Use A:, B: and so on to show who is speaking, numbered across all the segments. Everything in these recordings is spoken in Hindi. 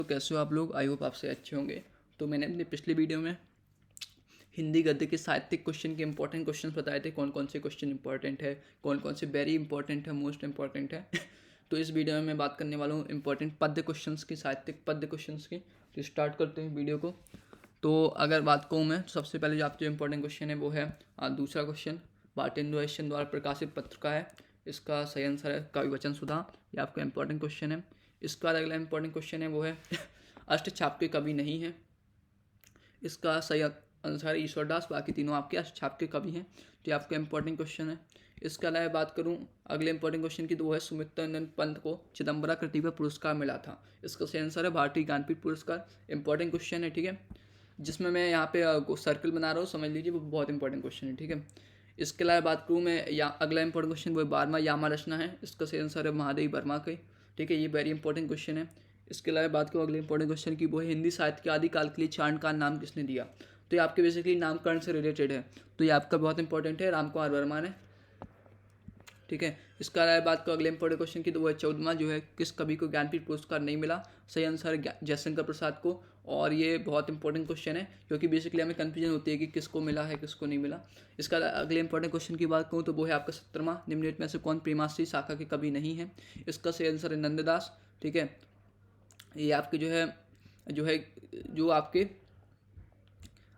A: तो कैसे हो आप लोग? आई होप आपसे अच्छे होंगे। तो मैंने अपनी पिछली वीडियो में हिंदी गद्य के साहित्यिक क्वेश्चन के इंपॉर्टेंट क्वेश्चन बताए थे, कौन कौन से क्वेश्चन इंपॉर्टेंट है, कौन कौन से वेरी इंपॉर्टेंट है, मोस्ट इंपॉर्टेंट है। तो इस वीडियो में मैं बात करने वाला हूँ इंपॉर्टेंट पद्य क्वेश्चंस की, साहित्यिक पद्य क्वेश्चंस की। तो स्टार्ट करते हैं वीडियो को। तो अगर बात कहूँ मैं, तो सबसे पहले जो आपके इंपॉर्टेंट क्वेश्चन है वो है दूसरा क्वेश्चन, भारतेंदु हरिश्चंद्र द्वारा प्रकाशित पत्र का है। इसका सही आंसर है कवि वचन सुधा। ये आपका इंपॉर्टेंट क्वेश्चन है। इसका अगला इंपॉर्टेंट क्वेश्चन है वो है अष्टछाप के कवि नहीं है। इसका सही आंसर ईश्वरदास। बाकी तीनों आपके अष्टछाप के कवि हैं। तो ये आपका इंपॉर्टेंट क्वेश्चन है। इसके अलावा बात करूं अगले इंपॉर्टेंट क्वेश्चन की, तो वो है सुमित्रानंद पंत को चिदम्बरा कृति पर पुरस्कार मिला था। इसका सही आंसर है भारतीय ज्ञानपीठ पुरस्कार। इंपॉर्टेंट क्वेश्चन है, ठीक है, जिसमें मैं यहाँ पे सर्कल बना रहा हूँ, समझ लीजिए, वो बहुत इंपॉर्टेंट क्वेश्चन है, ठीक है। इसके अलावा बात करूँ मैं, या अगला इंपॉर्टेंट क्वेश्चन वो 12वां यामा रचना है। इसका सही आंसर है महादेवी वर्मा के, ठीक है। ये वेरी इंपॉर्टेंट क्वेश्चन है। इसके अलावा बात करूँ अगले इंपॉर्टेंट क्वेश्चन की, वो है हिंदी साहित्य के आदिकाल के लिए चारण का नाम किसने दिया। तो ये आपके बेसिकली नामकरण से रिलेटेड है। तो ये आपका बहुत इंपॉर्टेंट है, राम कुमार वर्मा ने, ठीक है। इसका अलावा बात करो अगले इंपॉर्टेंट क्वेश्चन की, तो वो है 14वां जो है, किस कवि को ज्ञानपीठ पुरस्कार नहीं मिला। सही आंसर है जयशंकर प्रसाद को। और ये बहुत इंपॉर्टेंट क्वेश्चन है, क्योंकि बेसिकली हमें कन्फ्यूजन होती है कि किसको मिला है किसको नहीं मिला। इसका अगले इंपॉर्टेंट क्वेश्चन की बात करूँ, तो वो है आपका 17वां, निम्नलिखित में से कौन प्रेमाश्री शाखा के कवि नहीं है। इसका सही आंसर है नंददास, ठीक है। ये आपके जो आपके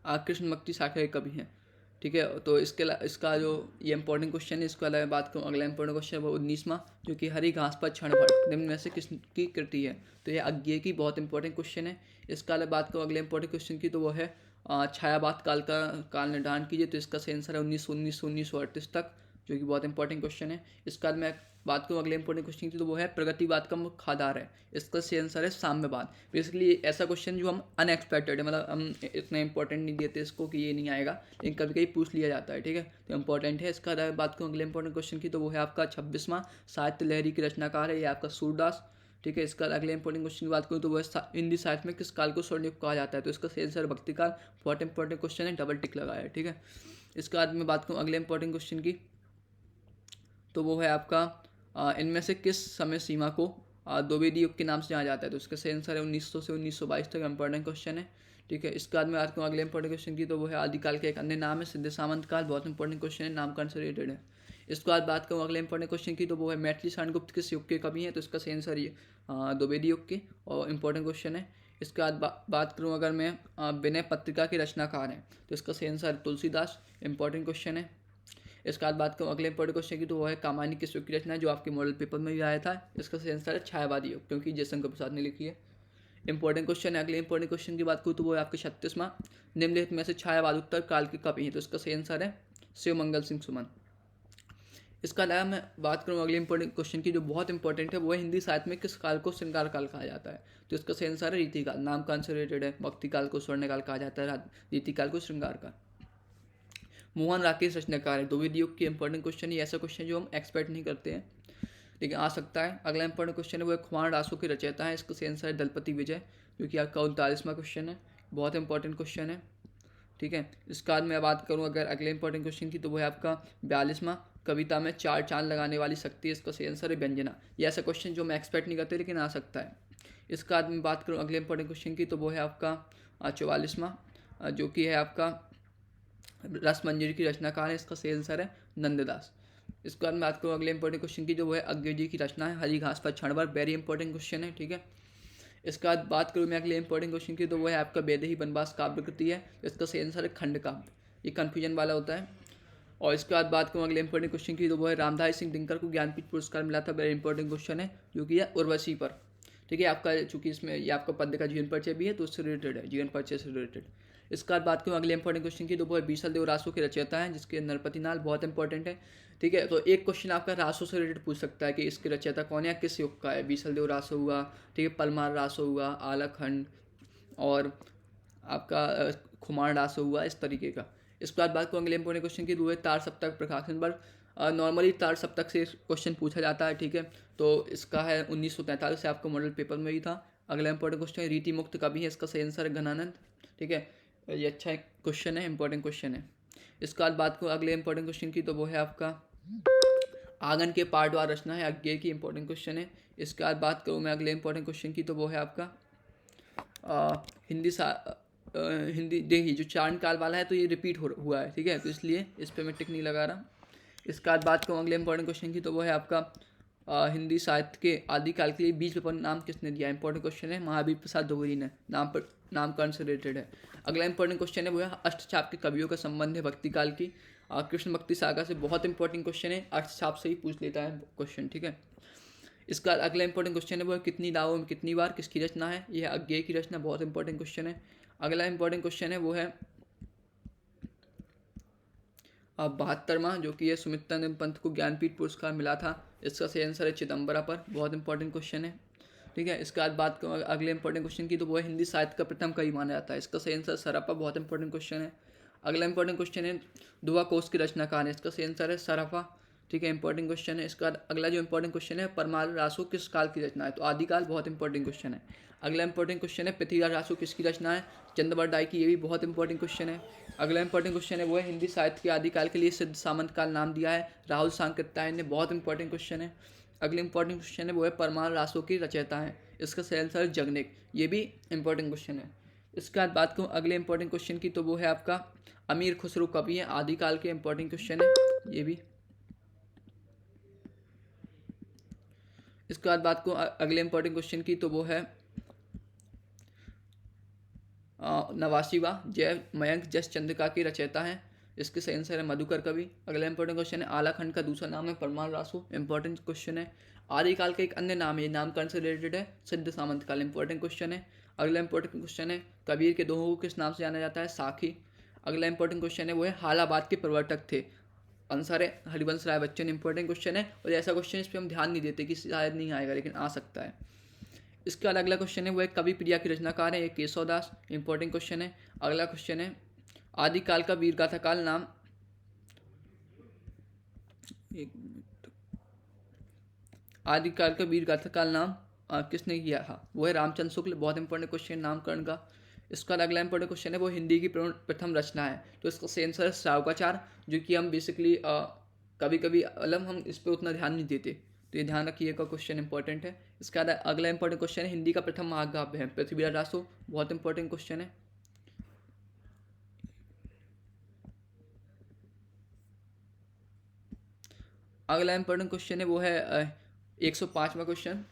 A: कृष्ण भक्ति शाखा के कवि हैं, ठीक है। तो इसका जो ये इंपॉर्टेंट क्वेश्चन है। इसके अलावा बात करूँ अगला इंपॉर्टेंट क्वेश्चन है वो 19वां, जो कि हरी घास पर क्षण भर निम्न में से किसकी कृति है। तो ये अज्ञेय की बहुत इंपॉर्टेंट क्वेश्चन है। इसका अलावा बात करूँ अगले इंपॉर्टेंट क्वेश्चन की, तो वो है छायावाद काल का काल निर्धारण कीजिए। तो इसका सही आंसर है 1938 तक, जो कि बहुत इंपॉर्टेंट क्वेश्चन है। इसका बाद मैं बात करूँ अगले इंपॉर्टेंट क्वेश्चन की, तो वो है प्रगतिवाद का मुख्य आधार है। इसका सही आंसर है साम्यवाद। बेसिकली ऐसा क्वेश्चन जो हम अनएक्सपेक्टेड है, मतलब हम इतना इंपॉर्टेंट नहीं देते इसको कि ये नहीं आएगा, लेकिन कभी कभी पूछ लिया जाता है, ठीक है। तो इंपॉर्टेंट है। इसका बात करूँ अगले इंपॉर्टेंट क्वेश्चन की, तो वो है आपका 26वां, साहित्य लहरी की रचनाकार है ये आपका सूरदास, ठीक है। इसका अगले इंपॉर्टेंट क्वेश्चन की बात करूँ, तो वो है हिंदी साहित्य में किस काल को स्वर्णयुग कहा जाता है। तो इसका सही आंसर भक्ति काल। बहुत इंपॉर्टेंट क्वेश्चन है, डबल टिक लगाया है, ठीक है। इसके बाद में बात करूँ अगले इंपॉर्टेंट क्वेश्चन की, तो वो है आपका इनमें से किस समय सीमा को द्विवेदी युग के नाम से जाना जाता है। तो इसका सही आंसर है 1900 से 1922 तक। इंपॉर्टेंट क्वेश्चन है, ठीक है। इसके बाद में बात करूँ अगले इंपॉर्टेंट क्वेश्चन की, तो वो है आदिकाल का एक अन्य नाम है सिद्ध सामंत काल। बहुत इंपॉर्टेंट क्वेश्चन है, नामकरण से रिलेटेड है। इसके बाद बात करूँ अगले इंपॉर्टेंट क्वेश्चन की, तो वो है मैथिली सारंगुप्त किस युग के कवि हैं। तो इसका सही आंसर ये द्विवेदी युग के, और इंपॉर्टेंट क्वेश्चन है। इसके बाद बात करूँ अगर मैं विनय पत्रिका के रचनाकार हैं, तो इसका सही आंसर तुलसीदास। इंपॉर्टेंट क्वेश्चन है। इसके बाद बात करूँ अगले इंपॉर्टेंट क्वेश्चन की, तो वो है कामायनी किस युग की रचना है, जो आपके मॉडल पेपर में भी आया था। इसका सही आंसर है छायावादी युग, क्योंकि जयशंकर प्रसाद ने लिखी है। इंपॉर्टेंट क्वेश्चन है। अगले इंपॉर्टेंट क्वेश्चन की बात करूँ, तो वो है आपके 36वां, निम्नलिखित में से छायावाद उत्तर काल के कवि हैं। तो इसका सही आंसर है शिवमंगल सिंह सुमन। इसका अलावा मैं बात करूँ अगले इंपॉर्टेंट क्वेश्चन की, जो बहुत इंपॉर्टेंट है, वो है हिंदी साहित्य में किस काल को श्रृंगार काल कहा जाता है। तो इसका सही आंसर है रीतिकाल। नामकाल से रिलेटेड है। भक्ति काल को स्वर्णकाल कहा जाता है, रीतिकाल को श्रृंगार काल। मोहन राकेश रचनाकार है द्विवेदी युग के। इंपॉर्टेंट क्वेश्चन है, ऐसा क्वेश्चन जो हम एक्सपेक्ट नहीं करते हैं, लेकिन आ सकता है। अगला इंपॉर्टेंट क्वेश्चन है वो खुमान रासों के रचयिता है। इसका सही आंसर है दलपति विजय, जो कि आपका 39वां क्वेश्चन है। बहुत इंपॉर्टेंट क्वेश्चन है, ठीक है। इसके बाद मैं बात करूँ अगर अगले इंपॉर्टेंट क्वेश्चन की, तो वो है आपका 42वां, कविता में चार चांद लगाने वाली शक्ति है। इसका सही आंसर है व्यंजना। ये ऐसा क्वेश्चन जो मैं एक्सपेक्ट नहीं करते, लेकिन आ सकता है। इसके बाद मैं बात करूँ अगले इंपॉर्टेंट क्वेश्चन की, तो वो है आपका 44वां, जो कि है आपका रस मंजरी की रचनाकार है। इसका सही आंसर है नंददास। इसके बाद मैं बात करूँ अगले इंपॉर्टेंट क्वेश्चन की, जो वो है अज्ञेय जी की रचना है हरी घास पर क्षण भर। वेरी इंपॉर्टेंट क्वेश्चन है, ठीक है। इसके बाद बात करूँ मैं अगले इंपॉर्टेंट क्वेश्चन की, तो वो है आपका वैदेही वनवास काव्य कृति है। इसका सही आंसर है खंड काव्य। ये कन्फ्यूजन वाला होता है। और इसके बाद बात करूँ अगले इंपॉर्टेंट क्वेश्चन की, तो वो है रामधारी सिंह दिनकर को ज्ञानपीठ पुरस्कार मिला था। वेरी इंपॉर्टेंट क्वेश्चन है, जो कि है उर्वशी पर, ठीक है। आपका चूंकि इसमें ये आपका पद्य का जीवन परिचय भी है, तो उससे रिलेटेड है, जीवन परिचय से रिलेटेड। इसके बाद बात करूँ अगले इंपॉर्टेंट क्वेश्चन की, तो वो है बीसल देव रासो के रचयिता हैं, जिसके नरपति नाल। बहुत इंपॉर्टेंट है, ठीक है। तो एक क्वेश्चन आपका रासो से रिलेटेड पूछ सकता है कि इसके रचयिता कौन है, किस युग का है। बीसल देव रासो हुआ, ठीक है, पलमार रासो हुआ, आलाखंड, और आपका खुमार रासो हुआ, इस तरीके का। इसके बाद बात करूँ अगले इंपॉर्टेंट क्वेश्चन की, तो है तार सप्तक प्रकाशन पर। नॉर्मली तार सप्तक से क्वेश्चन पूछा जाता है, ठीक है। तो इसका है 1943 से, आपको मॉडल पेपर में ही था। अगला इंपॉर्टेंट क्वेश्चन है रीति मुक्त कवि है। इसका सही आंसर है घनानंद, ठीक है। ये अच्छा क्वेश्चन है, इंपॉर्टेंट क्वेश्चन है। इसके बाद बात करूँ अगले इंपॉर्टेंट क्वेश्चन की, तो वो है आपका आंगन के पाठवार रचना है अज्ञेय की। इंपॉर्टेंट क्वेश्चन है। इसके बाद बात करूँ मैं अगले इंपॉर्टेंट क्वेश्चन की, तो वो है आपका हिंदी हिंदी देखिए जो चारण काल वाला है तो ये रिपीट हुआ है, ठीक है, तो इसलिए इस पर मैं टिक नहीं लगा रहा। इसके बाद बात करूँ अगले इंपॉर्टेंट क्वेश्चन की, तो वो है आपका हिंदी साहित्य के आदिकाल के लिए बीज पेपर नाम किसने दिया? इंपॉर्टेंट क्वेश्चन है, महावीर प्रसाद द्विवेदी ने। नामकरण से रिलेटेड है। अगला इंपॉर्टेंट क्वेश्चन है वो है अष्टचाप के कवियों का संबंध है भक्ति काल की कृष्ण भक्ति सागर से। बहुत इंपॉर्टेंट क्वेश्चन है, अष्टचाप से ही पूछ लेता है क्वेश्चन, ठीक है। इसका अगला इंपॉर्टेंट क्वेश्चन है वो है कितनी दावों में कितनी बार, किसकी रचना है? यह अज्ञेय की रचना। बहुत इंपॉर्टेंट क्वेश्चन है। अगला इंपॉर्टेंट क्वेश्चन है वो है 72वां, जो कि ये सुमित्रानंद पंत को ज्ञानपीठ पुरस्कार मिला था। इसका सही आंसर है चिदम्बरा पर। बहुत इंपॉर्टेंट क्वेश्चन है, ठीक है। इसके बाद बात करूँ अगले इंपॉर्टेंट क्वेश्चन की, तो वो है हिंदी साहित्य का प्रथम कवि माना जाता है। इसका सही आंसर सराफा। बहुत इंपॉर्टेंट क्वेश्चन है। अगला इंपॉर्टेंट क्वेश्चन है दुआ कोश की रचनाकार है। इसका सही आंसर है सराफा, ठीक है, इंपॉर्टेंट क्वेश्चन है। इसका अगला जो इंपॉर्टेंट क्वेश्चन है परमार रासो किस काल की रचना है? तो आदिकाल। बहुत इंपॉर्टेंट क्वेश्चन है। अगला इंपॉर्टेंट क्वेश्चन है पृथ्वीराज रासो किसकी रचना है? चंद्रवरदाई की। ये भी बहुत इंपॉर्टेंट क्वेश्चन है। अगला इंपॉर्टेंट क्वेश्चन है वो है हिंदी साहित्य के आदिकाल के लिए सिद्ध सामंत काल नाम दिया है राहुल सांकृत्यायन ने। बहुत इंपॉर्टेंट क्वेश्चन है। अगले इंपॉर्टेंट क्वेश्चन है वो है परमार रासो की रचयिता है। इसका सही आंसर जगनेक। ये भी इंपॉर्टेंट क्वेश्चन है। इसके बाद बात करूँ अगले इंपॉर्टेंट क्वेश्चन की, तो वो है आपका अमीर खुसरो कवि है आदिकाल के। इंपॉर्टेंट क्वेश्चन है ये भी। इसके बाद बात करूँ अगले इंपॉर्टेंट क्वेश्चन की, तो वो है 89वां जय मयंक जस चंद्रिका की रचयिता है। इसके सही आंसर है मधुकर कवि। अगला इंपॉर्टेंट क्वेश्चन है आलाखंड का दूसरा नाम है परमार रासो। इंपॉर्टेंट क्वेश्चन है। आदिकाल का एक अन्य नाम है, नामकरण से रिलेटेड है, सिद्ध सामंत काल। इंपॉर्टेंट क्वेश्चन है। अगला इंपॉर्टेंट क्वेश्चन है कबीर के दोहों को किस नाम से जाना जाता है? साखी। अगला इंपॉर्टेंट क्वेश्चन है वो है हालाबाद के प्रवर्तक थे? आंसर है हरिवंश राय बच्चन। इंपॉर्टेंट क्वेश्चन है, और ऐसा क्वेश्चन इस पर हम ध्यान नहीं देते कि शायद नहीं आएगा, लेकिन आ सकता है। इसके बाद अगला क्वेश्चन है वो एक कवि प्रिया की रचनाकार है, एक केशव दास। इंपॉर्टेंट क्वेश्चन है। अगला क्वेश्चन है आदिकाल का वीर गाथा काल नाम, एक मिनट, आदिकाल का वीर गाथा काल नाम किसने किया था? वो है रामचंद्र शुक्ल। बहुत इंपॉर्टेंट क्वेश्चन नामकरण का। इसका अगला इंपॉर्टेंट क्वेश्चन है वो हिंदी की प्रथम रचना है, तो इसका सही आंसर है श्रावकाचार, जो कि हम बेसिकली कभी कभी अलम हम इस पर उतना ध्यान नहीं देते, तो ये ध्यान रखिएगा, क्वेश्चन इंपॉर्टेंट है। इसका अगला इंपॉर्टेंट क्वेश्चन है हिंदी का प्रथम महाकाव्य है पृथ्वीराज रासो। बहुत इंपॉर्टेंट क्वेश्चन है। अगला इंपॉर्टेंट क्वेश्चन है वो है 105वां क्वेश्चन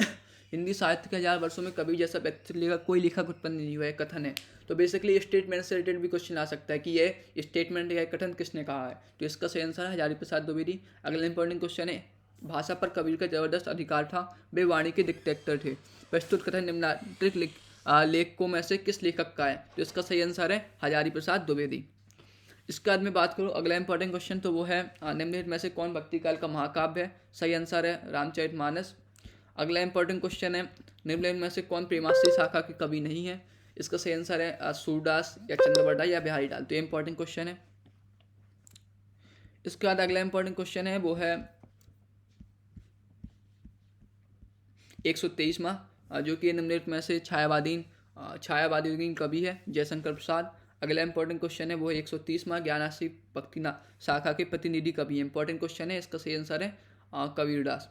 A: हिंदी साहित्य के 1000 वर्षों में कभी जैसा व्यक्तित्व का कोई लेखक उत्पन्न नहीं हुआ है, कथन है। तो बेसिकली स्टेटमेंट से रिलेटेड भी क्वेश्चन आ सकता है कि ये स्टेटमेंट या कथन किसने कहा है, तो इसका सही आंसर है हजारी प्रसाद द्विवेदी। अगला इंपॉर्टेंट क्वेश्चन है भाषा पर कबीर का जबरदस्त अधिकार था, वे वाणी के डिक्टेटर थे। प्रस्तुत कथन निम्नलिखित लेखकों में से किस लेखक का है? तो इसका सही आंसर है हजारी प्रसाद द्विवेदी। इसके बाद में बात करूँ अगला इंपॉर्टेंट क्वेश्चन, तो वो है निम्नलिखित में से कौन भक्ति काल का महाकाव्य है? सही आंसर है रामचरितमानस। अगला इंपॉर्टेंट क्वेश्चन है निम्नलिखित में से कौन प्रेमाश्री शाखा के कवि नहीं है? इसका सही आंसर है सूरदास या चंद्रवरदाई या बिहारी लाल। तो ये इंपॉर्टेंट क्वेश्चन है। इसके बाद अगला इंपॉर्टेंट क्वेश्चन है वो है 123वां, जो कि निम्नलिखित में से छायावादी कवि है जयशंकर प्रसाद। अगला इंपॉर्टेंट क्वेश्चन है वो है 130वां ज्ञानाश्री भक्ति शाखा के प्रतिनिधि कवि है। इंपॉर्टेंट क्वेश्चन है, इसका सही आंसर है कबीरदास।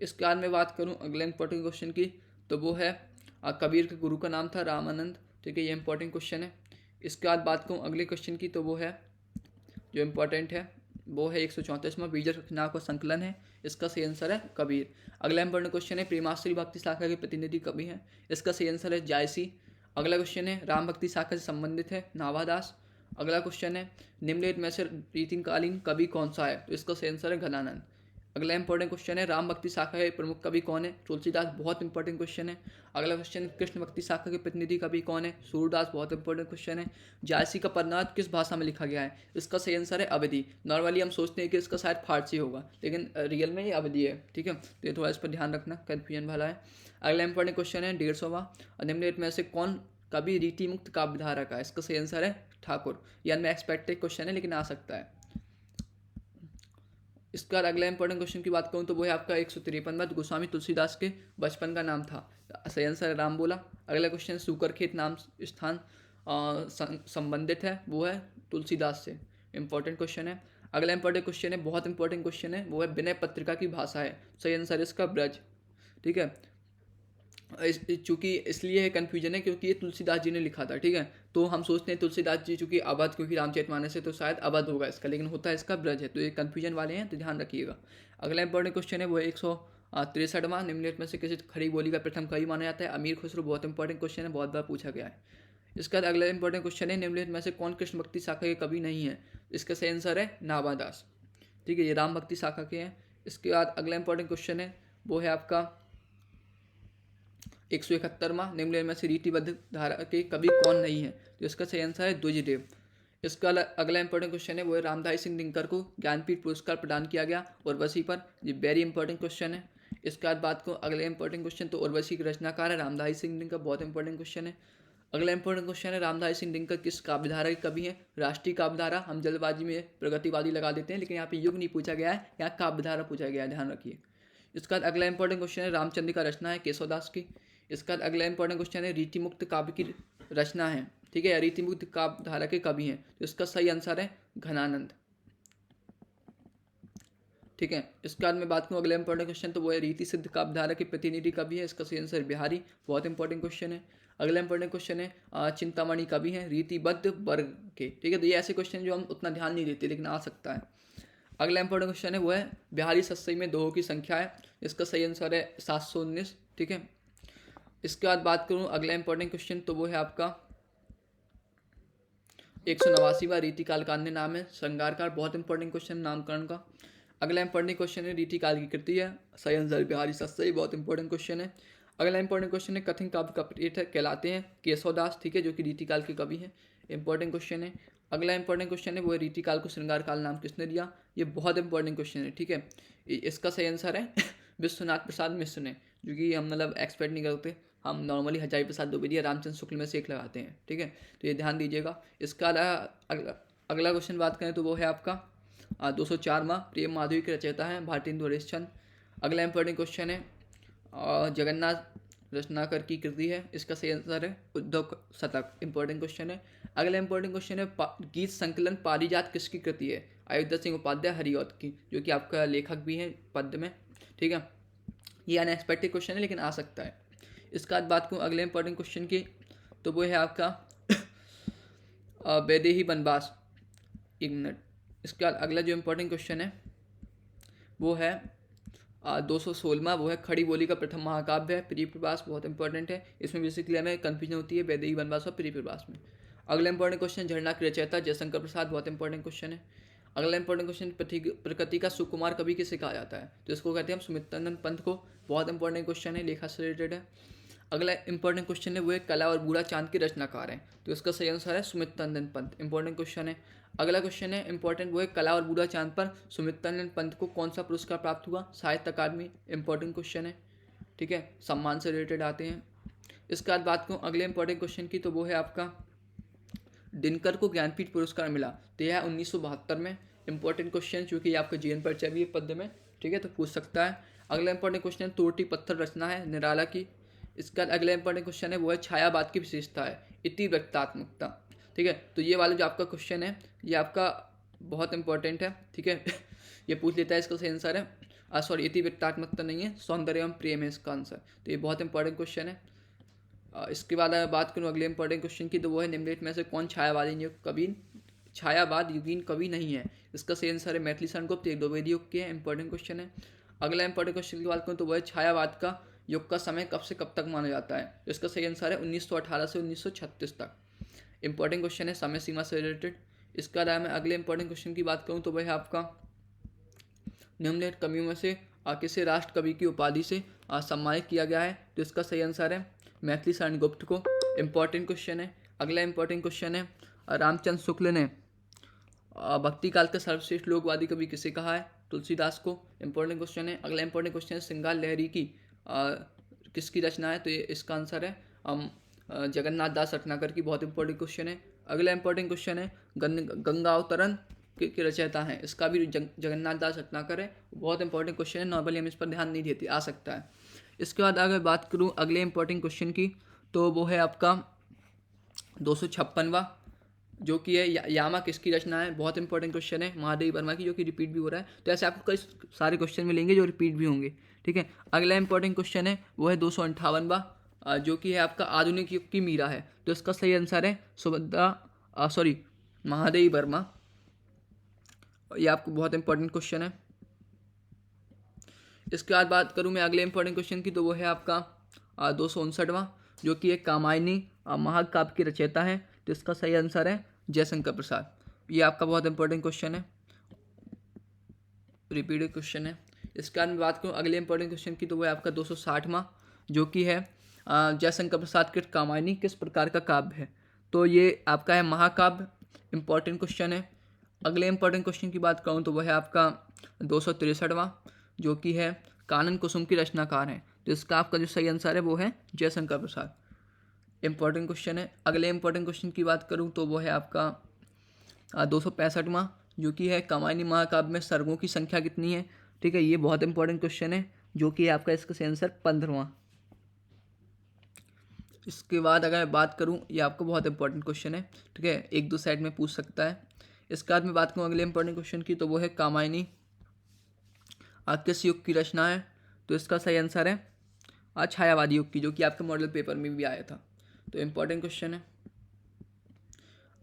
A: इसके बाद में बात करूं अगले इंपॉर्टेंट क्वेश्चन की, तो वो है कबीर के गुरु का नाम था रामानंद, ठीक है, ये इंपॉर्टेंट क्वेश्चन है। इसके बाद बात करूं अगले क्वेश्चन की, तो वो है जो इंपॉर्टेंट है वो है 134वां बीजर रचनाओं का संकलन है। इसका सही आंसर है कबीर। अगला इंपॉर्टेंट क्वेश्चन है प्रेमाश्री भक्ति शाखा के प्रतिनिधि कवि हैं? इसका सही आंसर है जायसी। अगला क्वेश्चन है राम भक्ति शाखा से संबंधित है नाभादास। अगला क्वेश्चन है निम्नलिखित में से रीतिकालीन कवि कौन सा है? तो इसका सही आंसर है घनानंद। अगला इंपॉर्टेंट क्वेश्चन है राम भक्ति शाखा के प्रमुख कवि कौन है? तुलसीदास। बहुत इंपॉर्टेंट क्वेश्चन है। अगला क्वेश्चन कृष्ण भक्ति शाखा के प्रतिनिधि कवि कौन है? सूरदास। बहुत इंपॉर्टेंट क्वेश्चन है। जायसी का पदनाथ किस भाषा में लिखा गया है? इसका सही आंसर है अवधी। नॉर्मली हम सोचते हैं कि इसका शायद फारसी होगा, लेकिन रियल में ये अवधी है, ठीक है, तो ये थोड़ा इस पर ध्यान रखना, कन्फ्यूजन वाला है। अगला इंपॉर्टेंट क्वेश्चन है 150वां, निम्नलिखित में से कौन कवि रीति मुक्त काव्य धारक है? इसका सही आंसर है ठाकुर। ये अनएक्सपेक्टेड क्वेश्चन है, लेकिन आ सकता है। इसके बाद अगला इंपॉर्टेंट क्वेश्चन की बात करूँ, तो वो है आपका 153वां, गोस्वामी तुलसीदास के बचपन का नाम था? सही आंसर है राम बोला। अगला क्वेश्चन सूकर खेत नाम स्थान संबंधित है, वो है तुलसीदास से। इंपॉर्टेंट क्वेश्चन है। अगला इंपॉर्टेंट क्वेश्चन है, बहुत इंपॉर्टेंट क्वेश्चन है, वो है विनय पत्रिका की भाषा है? सही आंसर है इसका ब्रज, ठीक है। चूँकि इसलिए है कन्फ्यूजन है क्योंकि ये तुलसीदास जी ने लिखा था, ठीक है। तो हम सोचते हैं तुलसीदास जी चूँकि अवध, क्योंकि रामचरितमानस है तो शायद अवध होगा इसका, लेकिन होता है इसका ब्रज है। तो ये कन्फ्यूजन वाले हैं, तो ध्यान रखिएगा। अगला इंपॉर्टेंट क्वेश्चन है वो 163वां, निम्नलिखित में से किसी खड़ी बोली का प्रथम कवि माना जाता है? अमीर खुसरो। बहुत इंपॉर्टेंट क्वेश्चन है, बहुत बार पूछा गया है। इसके बाद अगला इंपॉर्टेंट क्वेश्चन है, निम्नलिखित में से कौन कृष्ण भक्ति शाखा के कवि नहीं है? इसका सही आंसर है नाभादास, ठीक है। ये राम भक्ति शाखा के हैं। इसके बाद अगला इंपॉर्टेंट क्वेश्चन है वो है आपका 171वां, निम्नलिखित में से रीतिबद्ध धारा के कवि कौन नहीं है? तो इसका सही आंसर है द्विजदेव। इसका अगला इंपॉर्टेंट क्वेश्चन है वो है रामधारी सिंह दिनकर को ज्ञानपीठ पुरस्कार प्रदान किया गया उर्वशी पर। ये वेरी इंपॉर्टेंट क्वेश्चन है। इसके बाद बात को अगले इंपॉर्टेंट क्वेश्चन, तो उर्वशी के रचनाकार है रामधारी सिंह दिनकर, बहुत इंपॉर्टेंट क्वेश्चन है। अगला इंपॉर्टेंट क्वेश्चन है रामधारी सिंह दिनकर किस काव्यधारा के कवि हैं? राष्ट्रीय काव्यधारा। हम जल्दबाजी में प्रगतिवादी लगा देते हैं, लेकिन यहाँ पे युग नहीं पूछा गया है, यहाँ काव्यधारा पूछा गया है, ध्यान रखिए। इसके बाद अगला इंपॉर्टेंट क्वेश्चन है रामचंद्र का रचना है केशवदास की। इसका अगला इंपॉर्टेंट क्वेश्चन है रीतिमुक्त काव्य की रचना है, ठीक है, रीतिमुक्त काव्य धारा के कवि हैं? तो इसका सही आंसर है घनानंद, ठीक है। इसके बाद मैं बात करूँ अगले इंपॉर्टेंट क्वेश्चन, तो वो है रीति सिद्ध काव्य धारा के प्रतिनिधि कवि है? इसका सही आंसर बिहारी, बहुत इंपॉर्टेंट क्वेश्चन है। अगला इंपॉर्टेंट क्वेश्चन है चिंतामणि कवि हैं रीतिबद्ध वर्ग के, ठीक है। तो ये ऐसे क्वेश्चन जो हम उतना ध्यान नहीं देते लेकिन आ सकता है। अगला इंपॉर्टेंट क्वेश्चन है वो है बिहारी सत्सई में दोहों की संख्या है? इसका सही आंसर है 719, ठीक है। इसके बाद बात करूँ अगला इंपॉर्टेंट क्वेश्चन, तो वो है आपका 189वां रीतिकाल का अन्य नाम है श्रृंगारकार, बहुत इंपॉर्टेंट क्वेश्चन नामकरण का। अगला इंपॉर्टेंट क्वेश्चन है रीतिकाल की कृति है? सही आंसर बिहारी सत्सई, बहुत इंपॉर्टेंट क्वेश्चन है। अगला इंपॉर्टेंट क्वेश्चन है कथित काव्य का प्रेरक कहलाते हैं केशवदास, ठीक है, जो कि रीतिकाल के कवि हैं, इंपॉर्टेंट क्वेश्चन है। अगला इंपॉर्टेंट क्वेश्चन है वो है रीतिकाल को श्रृंगार काल नाम किसने दिया? ये बहुत इंपॉर्टेंट क्वेश्चन है, ठीक है। इसका सही आंसर है विश्वनाथ प्रसाद मिश्र ने, जो कि हम मतलब एक्सपेक्ट नहीं करते, हम नॉर्मली हजारी प्रसाद द्विवेदी या रामचंद्र शुक्ल में से एक लगाते हैं, ठीक है। तो ये ध्यान दीजिएगा। इसका अगला क्वेश्चन बात करें तो वो है आपका 204वां, प्रेम माधुरी के रचयिता हैं भारतेंदु हरिश्चंद्र। अगला इंपॉर्टेंट क्वेश्चन है जगन्नाथ रचनाकर की कृति है? इसका सही आंसर है उद्धव शतक, इंपॉर्टेंट क्वेश्चन है। अगला इंपॉर्टेंट क्वेश्चन है गीत संकलन पारिजात किसकी कृति है? अयोध्या सिंह उपाध्याय हरिऔध की, जो कि आपका लेखक भी हैं पद्य में, ठीक है। ये अनएक्सपेक्टेड क्वेश्चन है लेकिन आ सकता है। इसके बाद बात करूँ अगले इंपॉर्टेंट क्वेश्चन की, तो वो है आपका वैदेही वनवास, एक मिनट। इसके बाद अगला जो इंपॉर्टेंट क्वेश्चन है वो है 216वां, वो है खड़ी बोली का प्रथम महाकाव्य है प्रिय प्रवास, बहुत इंपॉर्टेंट है। इसमें बेसिकली हमें कन्फ्यूजन होती है वैदेही वनवास और प्रिय प्रवास में। अगला इंपॉर्टेंट क्वेश्चन झरना के रचयिता जयशंकर प्रसाद, बहुत इंपॉर्टेंट क्वेश्चन है। अगला इंपॉर्टेंट क्वेश्चन प्रकृति का सुकुमार कवि किसे कहा जाता है? तो इसको कहते हैं हम सुमित्रानंद पंत को, बहुत इंपॉर्टेंट क्वेश्चन है, लेखा से रिलेटेड है। अगला इंपॉर्टेंट क्वेश्चन है वो है कला और बूढ़ा चांद के रचनाकार हैं? तो इसका सही आंसर है सुमित्रानंद पंत, इंपॉर्टेंट क्वेश्चन है। अगला क्वेश्चन है इंपॉर्टेंट, वो है कला और बूढ़ा चांद पर सुमित्रानंद पंत को कौन सा पुरस्कार प्राप्त हुआ? साहित्य अकादमी, इंपॉर्टेंट क्वेश्चन है, ठीक है, सम्मान से रिलेटेड आते हैं। इसके बाद बात करूँ अगले इंपॉर्टेंट क्वेश्चन की, तो वो है आपका दिनकर को ज्ञानपीठ पुरस्कार मिला? तो यह 1972 में, इंपॉर्टेंट क्वेश्चन, चूँकि आपका जीवन परिचय भी है पद्य में, ठीक है, तो पूछ सकता है। अगला इंपॉर्टेंट क्वेश्चन है तोटी पत्थर रचना है निराला की? इसका अगला इंपॉर्टेंट क्वेश्चन है वो है छायावाद की विशेषता है? इतिवृत्तात्मकता, ठीक है। तो ये वाला जो आपका क्वेश्चन है ये आपका बहुत इंपॉर्टेंट है, ठीक है ये पूछ लेता है, इसका सही आंसर है सॉरी इतिवृत्तात्मकता नहीं है, सौंदर्य एवं प्रेम है इसका आंसर। तो ये बहुत इंपॉर्टेंट क्वेश्चन है। इसके बाद मैं बात करूँ अगले इंपॉर्टेंट क्वेश्चन की, तो वो है निम्नलिखित में से कौन छायावाद युगीन कवि नहीं है? इसका सही आंसर है मैथिली शरण गुप्त, एक द्विवेदी युग के, इंपॉर्टेंट क्वेश्चन है। अगला इंपॉर्टेंट क्वेश्चन की बात करूँ तो वो है छायावाद का युग का समय कब से कब तक माना जाता है? इसका सही आंसर है 1918 से 1936 तक, इंपॉर्टेंट क्वेश्चन है, समय सीमा से रिलेटेड। इसका अलावा मैं अगले इंपॉर्टेंट क्वेश्चन की बात करूँ तो वह है आपका निम्नलिखित कवियों में से किसे राष्ट्र कवि की उपाधि से सम्मानित किया गया है? तो इसका सही आंसर है मैथिली शरण गुप्त को, इंपॉर्टेंट क्वेश्चन है। अगला इंपॉर्टेंट क्वेश्चन है रामचंद्र शुक्ल ने भक्ति काल का सर्वश्रेष्ठ लोकवादी कवि किसे कहा है? तुलसीदास को, इंपॉर्टेंट क्वेश्चन है। अगला इंपॉर्टेंट क्वेश्चन है श्रृंगार लहरी की किसकी रचना है? तो ये इसका आंसर है जगन्नाथ दास रत्नाकर की, बहुत इंपॉर्टेंट क्वेश्चन है। अगला इंपॉर्टेंट क्वेश्चन है गंगा अवतरण के रचयिता हैं? इसका भी जगन्नाथ दास रत्नाकर है, बहुत इंपॉर्टेंट क्वेश्चन है, नॉर्मली हम इस पर ध्यान नहीं देते, आ सकता है। इसके बाद अगर बात करूँ अगले इंपॉर्टेंट क्वेश्चन की, तो वो है आपका 256वां, जो कि है यामा किसकी रचना है? बहुत इंपॉर्टेंट क्वेश्चन है, महादेवी वर्मा की, जो कि रिपीट भी हो रहा है। तो ऐसे आपको कई सारे क्वेश्चन मिलेंगे जो रिपीट भी होंगे, ठीक है। अगला इंपॉर्टेंट क्वेश्चन है वो है 258वां, जो कि है आपका आधुनिक युग की मीरा है। तो इसका सही आंसर है महादेवी वर्मा। ये आपको बहुत इंपॉर्टेंट क्वेश्चन है। इसके बाद बात करूं मैं अगले इंपॉर्टेंट क्वेश्चन की, तो वो है आपका 259वां, जो कि एक कामायनी महाकाव्य की रचयिता है। तो इसका सही आंसर है जयशंकर प्रसाद। ये आपका बहुत इंपॉर्टेंट क्वेश्चन है, रिपीटेड क्वेश्चन है। इसके बाद मैं बात करूँ अगले इंपॉर्टेंट क्वेश्चन की, तो वो है आपका 260वां, जो कि है जयशंकर प्रसाद कृत कामायनी किस प्रकार का काव्य है। तो ये आपका है महाकाव्य, इंपॉर्टेंट क्वेश्चन है। अगले इंपॉर्टेंट क्वेश्चन की बात करूँ तो वह है आपका 263वां, जो कि है कानन कुसुम की रचनाकार हैं। तो इसका आपका जो सही आंसर है वो है जयशंकर प्रसाद। इंपॉर्टेंट क्वेश्चन है। अगले इंपॉर्टेंट क्वेश्चन की बात करूँ तो वो है आपका 265वां, जो कि है कामायनी महाकाव्य में सर्गों की संख्या कितनी है। ठीक है, ये बहुत इंपॉर्टेंट क्वेश्चन है, जो कि आपका इसका सही आंसर 15वां। इसके बाद अगर मैं बात करूँ, ये आपको बहुत इंपॉर्टेंट क्वेश्चन है, ठीक है, एक दो साइड में पूछ सकता है। इसके बाद मैं बात करूँ अगले इंपॉर्टेंट क्वेश्चन की, तो वो है कामायनी किस युग की रचना है। तो इसका सही आंसर है छायावादी युग की, जो कि आपके मॉडल पेपर में भी आया था। तो इंपॉर्टेंट क्वेश्चन है।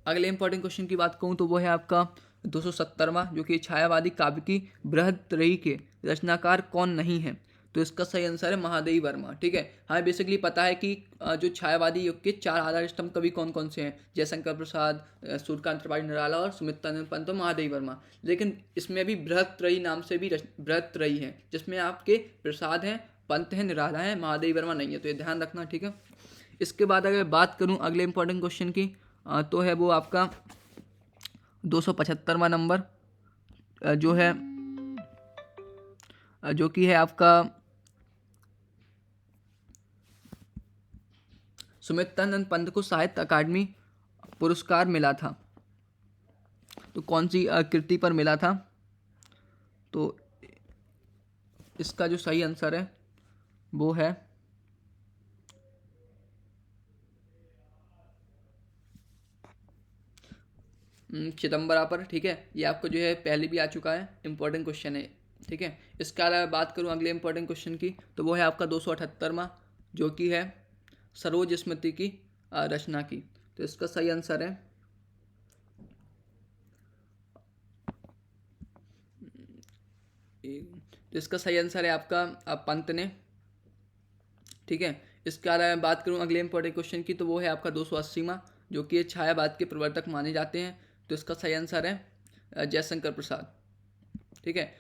A: अगले इंपॉर्टेंट क्वेश्चन की बात करूँ तो वो है आपका 270वां, जो कि छायावादी काव्य की बृहत्त्रयी के रचनाकार कौन नहीं है। तो इसका सही आंसर है महादेवी वर्मा। ठीक है, हमें बेसिकली पता है कि जो छायावादी युग के 4 आधार स्तंभ कवि कौन कौन से हैं, जयशंकर प्रसाद, सूर्यकांत त्रिपाठी निराला और सुमित्रानंद पंत और महादेवी वर्मा। लेकिन इसमें भी बृहत्त्रयी नाम से भी बृहत्त्रयी है, जिसमें आपके प्रसाद हैं, पंत हैं, निराला है, महादेवी वर्मा नहीं है। तो ये ध्यान रखना, ठीक है। इसके बाद अगर बात करूँ अगले इंपॉर्टेंट क्वेश्चन की, तो है वो आपका 275वां नंबर, जो है जो कि है आपका सुमित्रानंद पंत को साहित्य अकादमी पुरस्कार मिला था। तो कौन सी कृति पर मिला था। तो इसका जो सही आंसर है वो है चिदम्बरा पर। ठीक है, ये आपको जो है पहले भी आ चुका है, इंपॉर्टेंट क्वेश्चन है। ठीक है, इसके अलावा बात करूँ अगले इंपॉर्टेंट क्वेश्चन की, तो वो है आपका 278वां, जो कि है सरोज स्मृति की रचना की। तो इसका सही आंसर है तो इसका सही आंसर है आपका पंत ने। ठीक है, इसके अलावा बात करूँ अगले इंपॉर्टेंट क्वेश्चन की, तो वो है आपका 280वां, जो कि छायावाद के प्रवर्तक माने जाते हैं। तो इसका सही आंसर है जयशंकर प्रसाद। ठीक है,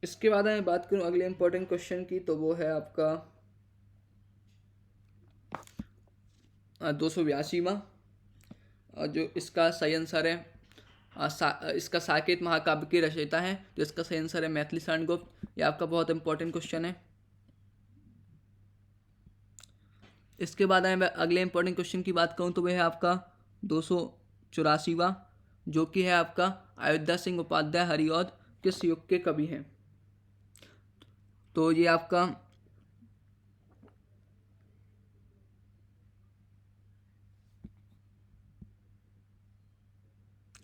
A: इसके बाद मैं बात करूँ अगले इंपॉर्टेंट क्वेश्चन की, तो वो है आपका 282वां, जो इसका सही आंसर है इसका साकेत महाकाव्य की रचयिता है। तो इसका सही आंसर है मैथिली शरण गुप्त। ये आपका बहुत इंपॉर्टेंट क्वेश्चन है। इसके बाद मैं अगले इंपॉर्टेंट क्वेश्चन की बात करूँ, तो वह है आपका 284वां, जो कि है आपका अयोध्या सिंह उपाध्याय हरिऔध किस युग के कवि हैं। तो ये आपका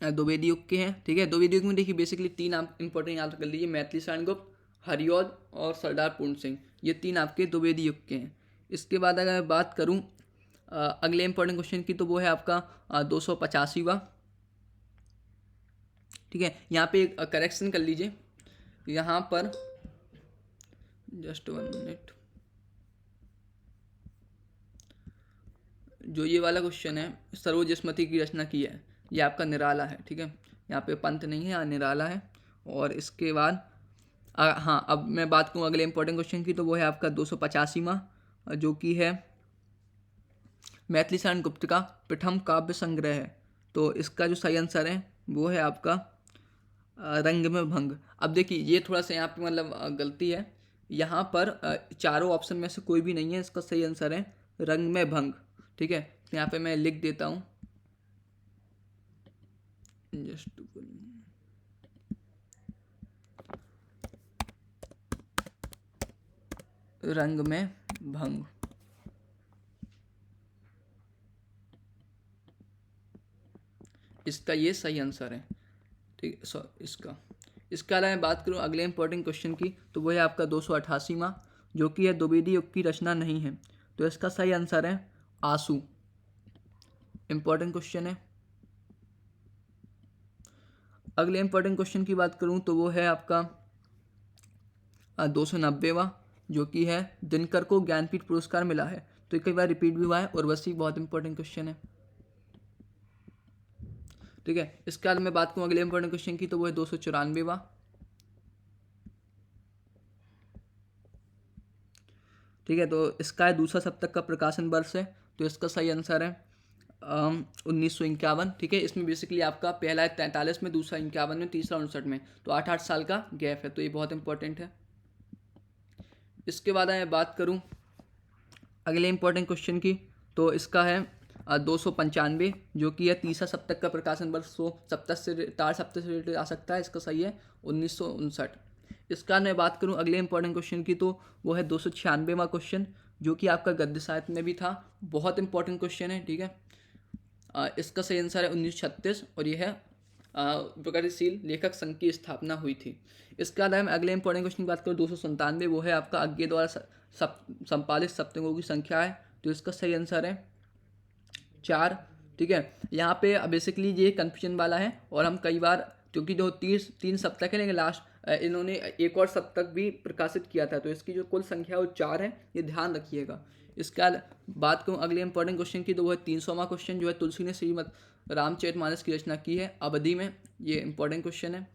A: द्विवेदी युग के हैं। ठीक है, द्विवेदी युग में देखिए बेसिकली 3 आप इंपॉर्टेंट याद कर लीजिए, मैथिली शरण गुप्त, हरिऔध और सरदार पूर्ण सिंह। ये 3 आपके द्विवेदी युग के हैं। इसके बाद अगर मैं बात करूं अगले इंपॉर्टेंट क्वेश्चन की, तो वो है आपका 285वां। ठीक है, यहाँ पे एक करेक्शन कर लीजिए, यहाँ पर जस्ट 1 मिनट, जो ये वाला क्वेश्चन है सरोज स्मृति की रचना की है, ये आपका निराला है। ठीक है, यहाँ पे पंत नहीं है, यहाँ निराला है। और इसके बाद हाँ, अब मैं बात करूँ अगले इंपॉर्टेंट क्वेश्चन की, तो वो है आपका 285वां, जो कि है मैथिली शरण गुप्त का प्रथम काव्य संग्रह है। तो इसका जो सही आंसर है वो है आपका रंग में भंग। अब देखिए ये थोड़ा सा यहाँ पे मतलब गलती है, यहाँ पर चारों ऑप्शन में से कोई भी नहीं है, इसका सही आंसर है रंग में भंग। ठीक है, यहाँ पे मैं लिख देता हूँ जस्ट रंग में भंग। इसका ये सही आंसर है। ठीक है, इसका अलावा मैं बात करूँ अगले इंपॉर्टेंट क्वेश्चन की, तो वो है आपका 288वां, जो कि है द्विवेदी युग की रचना नहीं है। तो इसका सही आंसर है आंसू। इंपॉर्टेंट क्वेश्चन है। अगले इंपॉर्टेंट क्वेश्चन की बात करूं तो वो है आपका 290वां, जो कि है दिनकर को ज्ञानपीठ पुरस्कार मिला है। तो ये कई बार रिपीट भी हुआ है और वैसे ही बहुत इंपॉर्टेंट क्वेश्चन है। ठीक है, इसके बाद मैं बात करूँ अगले इंपॉर्टेंट क्वेश्चन की तो वो है 294वां। ठीक है, तो इसका है दूसरा सप्तक का प्रकाशन वर्ष है। तो इसका सही आंसर है 1951। ठीक है, इसमें बेसिकली आपका पहला है 43 में, दूसरा 51 में, तीसरा 59 में, तो 8-8 साल का गैप है। तो ये बहुत इंपॉर्टेंट है। इसके बाद मैं बात करूं अगले इंपॉर्टेंट क्वेश्चन की तो इसका है 295, जो कि है तीसरा सप्तक का प्रकाशन वर्ष। 100 से 4 सप्तक से रिलेटेड आ सकता है। इसका सही है 1959। इसका मैं बात करूं अगले इंपॉर्टेंट क्वेश्चन की तो वो है 296वां क्वेश्चन, जो कि आपका गद्य साहित्य में भी था। बहुत इंपॉर्टेंट क्वेश्चन है। ठीक है, इसका सही आंसर है 1936 और यह है प्रगतिशील लेखक संघ की स्थापना हुई थी। इसके बाद हम अगले इंपॉर्टेंट क्वेश्चन की बात करें 297, वो है आपका अज्ञे द्वारा संपादित सप्तकों की संख्या है। तो इसका सही आंसर है 4। ठीक है, यहाँ पे बेसिकली ये कन्फ्यूजन वाला है और हम कई बार, क्योंकि जो 3 सप्तक है लेकिन लास्ट इन्होंने एक और सप्तक भी प्रकाशित किया था, तो इसकी जो कुल संख्या है वो 4 है, ये ध्यान रखिएगा। इसके बाद बात करूँ अगले इंपॉर्टेंट क्वेश्चन की तो वो है 300वां क्वेश्चन, जो है तुलसी ने श्रीमद् रामचरितमानस की रचना की है अवधि में। ये इंपॉर्टेंट क्वेश्चन है।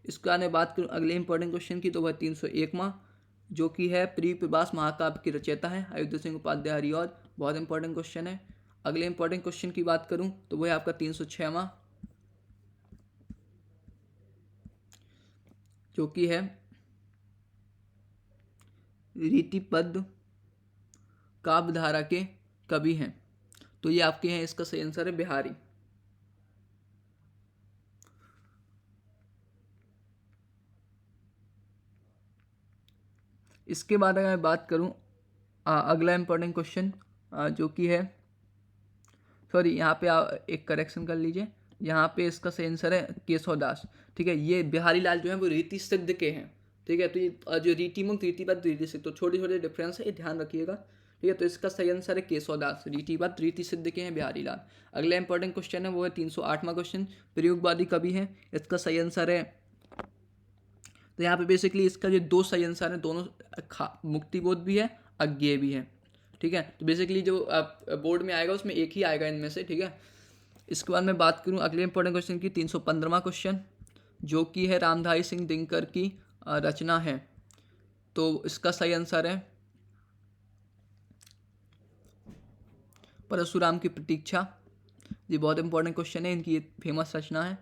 A: इसके बाद मैं बात करूँ अगले इंपॉर्टेंट क्वेश्चन की तो वह 301वां, जो कि है प्रिय प्रवास महाकाव्य की रचयिता है अयोध्या सिंह उपाध्याय हरिऔध। बहुत इंपॉर्टेंट क्वेश्चन है। अगले इंपॉर्टेंट क्वेश्चन की बात करूं तो वह है आपका 306वां, जो कि है रीतिपद काव्यधारा के कवि हैं। तो ये आपके हैं, इसका सही आंसर है बिहारी। इसके बाद अगर मैं बात करूं अगला इंपॉर्टेंट क्वेश्चन जो कि है, सॉरी यहाँ पे एक करेक्शन कर लीजिए, यहाँ पे इसका सही आंसर है केशव दास। ठीक है, ये बिहारी लाल जो है वो रीति सिद्ध के हैं। ठीक है, तो ये जो रीतिमुक्त, रीतिबद्ध, रीति सिद्ध, तो छोटे छोटे डिफरेंस है, ये ध्यान रखिएगा। ठीक है, तो इसका सही आंसर है केशव दास, रीतिबद्ध रीति सिद्ध के हैं बिहारी लाल। अगला इंपॉर्टेंट क्वेश्चन है वो है 308वां क्वेश्चन, प्रयोगवादी कवि है। इसका सही आंसर है, तो यहाँ पे बेसिकली इसका जो 2 सही आंसर है, दोनों मुक्तिबोध भी है, अज्ञेय भी है। ठीक है, तो बेसिकली जो बोर्ड में आएगा उसमें एक ही आएगा इनमें से। ठीक है, इसके बाद मैं बात करूं अगले इंपॉर्टेंट क्वेश्चन की 315वां क्वेश्चन, जो कि है रामधारी सिंह दिनकर की रचना है। तो इसका सही आंसर है परशुराम की प्रतीक्षा। ये बहुत इंपॉर्टेंट क्वेश्चन है, इनकी ये फेमस रचना है।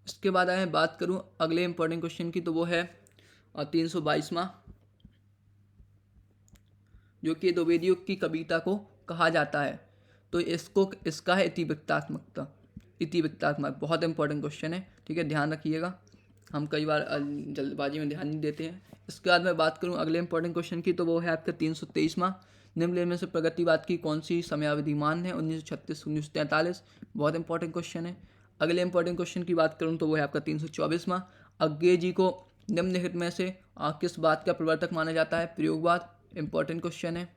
A: इसके बाद मैं बात करूं अगले इंपॉर्टेंट क्वेश्चन की तो वो है 322वां, जो कि द्विवेदी युग की कविता को कहा जाता है। तो इसका है इतिवृत्तात्मकता, इतिवृत्तात्मक। बहुत इंपॉर्टेंट क्वेश्चन है। ठीक है, ध्यान रखिएगा, हम कई बार जल्दबाजी में ध्यान नहीं देते हैं। इसके बाद मैं बात करूं अगले इंपॉर्टेंट क्वेश्चन की तो वो है आपका 323वां, निम्नलिखित में से प्रगतिवाद की कौन सी समयावधि मान है, 1936 1943। बहुत इंपॉर्टेंट क्वेश्चन है। अगले इंपॉर्टेंट क्वेश्चन की बात करूँ तो वो है आपका 324वां, अज्ञेय जी को निम्नलिखित में से किस बात का प्रवर्तक माना जाता है, प्रयोगवाद। इंपॉर्टेंट क्वेश्चन है।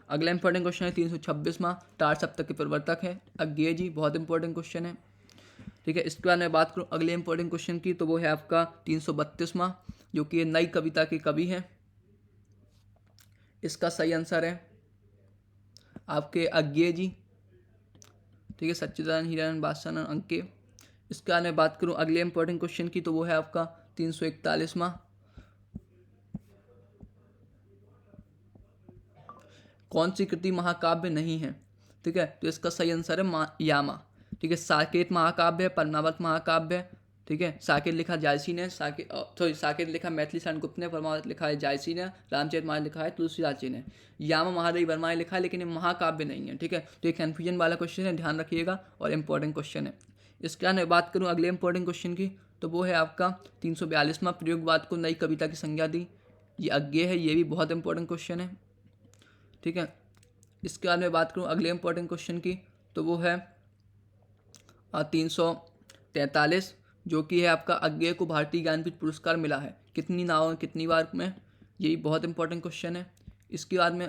A: अगला इंपॉर्टेंट क्वेश्चन है 326वां, टार सप्तक के प्रवर्तक है अज्ञेय जी। बहुत इंपॉर्टेंट क्वेश्चन है। ठीक है, इसके बाद मैं बात करूँ अगले इंपॉर्टेंट क्वेश्चन की तो वो है आपका 332वां, जो कि नई कविता के कवि हैं। इसका सही आंसर है आपके अज्ञेय जी। ठीक है, सच्चिदानंद हीरानंद बादशाह अंके। इसके बाद मैं बात करूँ अगले इंपॉर्टेंट क्वेश्चन की तो वो है आपका 341वां, कौन सी कृति महाकाव्य नहीं है। ठीक है, तो इसका सही आंसर है यामा। ठीक है, साकेत महाकाव्य है, पद्मावत महाकाव्य है। ठीक है, साकेत लिखा जायसी ने, साकेत लिखा मैथिली शरण गुप्त ने, पद्मावत लिखा है जायसी ने, रामचरितमानस लिखा है तुलसीदास जी ने, यामा महादेवी वर्मा ने लिखा है, लेकिन ये महाकाव्य नहीं है। ठीक है, तो ये कन्फ्यूजन वाला क्वेश्चन है, ध्यान रखिएगा, और इंपॉर्टेंट क्वेश्चन है। इसके बाद मैं बात करूँ अगले इंपॉर्टेंट क्वेश्चन की तो वो है आपका 342वां, प्रयोगवाद को नई कविता की संज्ञा दी। ये अज्ञेय है, ये भी बहुत इंपॉर्टेंट क्वेश्चन है। ठीक है, इसके बाद मैं बात करूँ अगले इंपॉर्टेंट क्वेश्चन की तो वो है 343, जो कि है आपका अज्ञेय को भारतीय ज्ञानपीठ पुरस्कार मिला है, कितनी नाव कितनी बार में, यही बहुत इंपॉर्टेंट क्वेश्चन है। इसके बाद में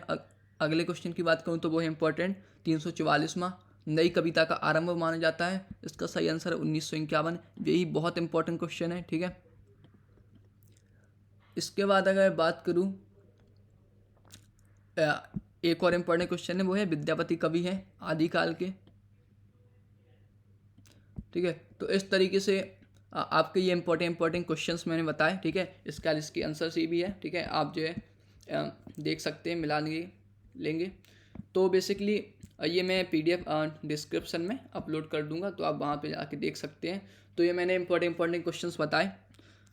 A: अगले क्वेश्चन की बात करूँ तो वो है इंपॉर्टेंट 344वां, नई कविता का आरंभ माना जाता है। इसका सही आंसर है 1951। यही बहुत इंपॉर्टेंट क्वेश्चन है, ठीक है। इसके बाद अगर बात करूँ, एक और इम्पॉर्टेंट क्वेश्चन है, वो है विद्यापति कवि हैं आदिकाल के, ठीक है। तो इस तरीके से आपके ये इंपॉर्टेंट क्वेश्चंस मैंने बताए, ठीक है। इसका इसकी आंसर सी भी है, ठीक है। आप जो है देख सकते हैं, मिला लेंगे। तो बेसिकली ये मैं PDF डिस्क्रिप्शन में अपलोड कर दूंगा, तो आप वहाँ पे जाके देख सकते हैं। तो ये मैंने इंपॉर्टेंट क्वेश्चंस बताए।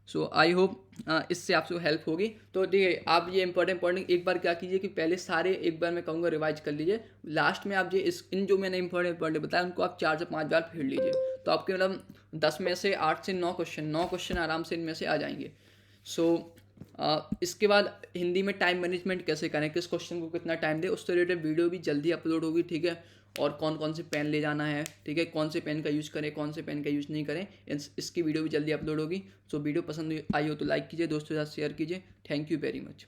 A: सो आई होप इससे आपको हेल्प होगी। तो देखिए, आप ये इंपॉर्टेंट एक बार क्या कीजिए कि पहले सारे एक बार मैं कहूँगा रिवाइज कर लीजिए। लास्ट में आप ये इन जो मैंने इंपॉर्टेंट बताया उनको आप 4 से 5 बार फिर लीजिए, तो आपके मतलब 10 में से 8 से 9 क्वेश्चन आराम से इनमें से आ जाएंगे। सो इसके बाद हिंदी में टाइम मैनेजमेंट कैसे करें, किस क्वेश्चन को कितना टाइम दे, उससे रिलेटेड वीडियो भी जल्दी अपलोड होगी, ठीक है। और कौन कौन से पेन ले जाना है, ठीक है, कौन से पेन का यूज़ करें, कौन से पेन का यूज़ नहीं करें, इसकी वीडियो भी जल्दी अपलोड होगी। सो वीडियो पसंद आई हो तो लाइक कीजिए, दोस्तों के साथ शेयर कीजिए। Thank you very much.